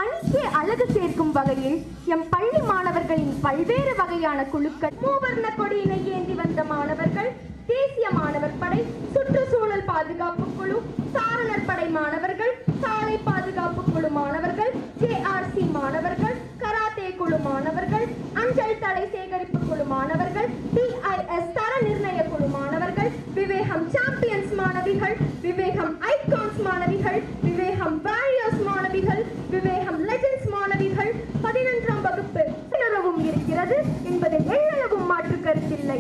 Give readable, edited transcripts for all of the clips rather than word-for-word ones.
அணிக்கே அழகு சேர்க்கும் வகையில் எம் பள்ளி மாணவர்களின் பல்வேறு வகையான குழுக்கள், மூவர்ண கொடியினை ஏந்தி வந்த மாணவர்கள், தேசிய மாணவர் படை, சுற்றுச்சூழல் பாதுகாப்பு குழு, சாரணர் படை மாணவர்கள், சாலை பாதுகாப்பு குழு மாணவர்கள், JRC மாணவர்கள், கராத்தே குழு மாணவர்கள், அஞ்சல் தலை சேகரிப்பு குழு மாணவர்கள், TIS தர நிர்ணய குழு மாணவர்கள், விவேகம் சாம்பியன்ஸ் மாணவிகள், விவேகம் ஐகான்ஸ் மாணவிகள், விவேகம் வாரியர்ஸ் மாணவிகள், விவேகம் லெஜெண்ட்ஸ் மாணவிகள் 11ஆம் வகுப்பு உணரவும் இருக்கிறது என்பதில் எல்லளவும் மாற்று கருத்தில்லை.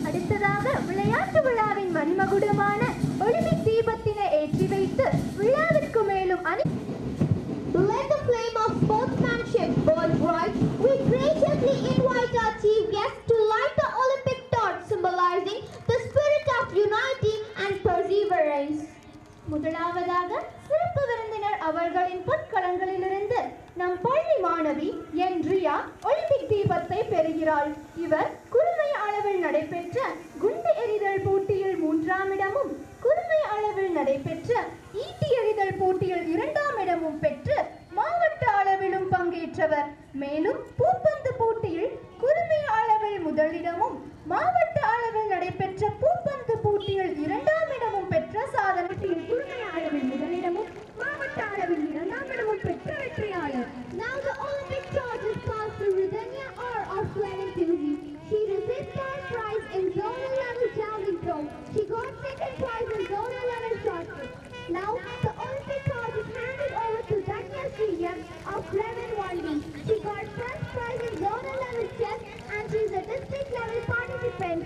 அடுத்ததாக விளையாட்டு விழாவின் மணிமகுடமான ஒலிம்பிக் தீபத்தினை ஏற்றி வைத்து விழாவிற்கு மேலும் Let the flame of sportsmanship burn bright. We graciously invite our chief guest to light the Olympic torch, symbolizing the spirit of unity and perseverance. முதலாவதாக சிறப்பு விருந்தினர் அவர்களின் பொற்களங்களிலிருந்து நம் பள்ளி மாணவி என் ரியா ஒலிம்பிக் தீபத்தை பெறுகிறாள். இவர் குறுமை அளவில் நடைபெற்ற குண்டு எறிதல் போட்டியில் 3ஆம் இடமும், குறுமை அளவில் நடைபெற்ற ஈட்டி எறிதல் போட்டியில் 2ஆம் இடமும் பெற்று மாவட்ட அளவிலும் பங்கேற்றவர். மேலும் பூப்பந்து போட்டியில் குறுமை அளவில் முதலிடமும், மாவட்ட அளவில் நடைபெற்ற பூப்பந்து போட்டியில் 2ஆம் இடமும் பெற்ற சாதனையில் குறுமை அளவில் முதலிடமும், மாவட்ட அளவில் 2ஆம் இடமும் பெற்ற வெற்றியாளர். Now the Olympic torch is passed to Ridhanya R of Clement Tuzi. She received first prize in zonal level javelin throw. She got second prize in zonal level shot put. Now the Olympic torch is handed over to Danya Sriya of Clement 1B. She got first prize in zonal level chess and she is a district level participant.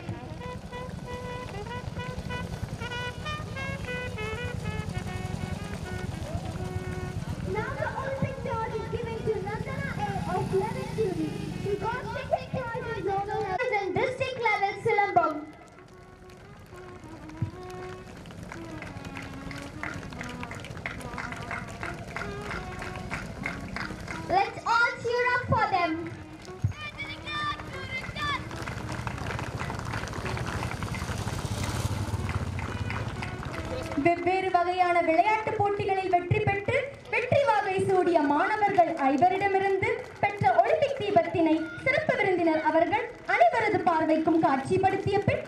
Now the Olympic torch is given to Nandana A of Clement Tuzi. She got second prize in zonal level and district level Silambam. Let's all cheer up for them. வெவ்வேறு வகையான விளையாட்டு போட்டிகளில் வெற்றி பெற்று வெற்றி வாகை சூடிய மாணவர்கள் ஐவரிடமிருந்து பெற்ற ஒலிம்பிக் தீபத்தினை சிறப்பு விருந்தினர் அவர்கள் அனைவரது பார்வைக்கும் காட்சிப்படுத்திய பின்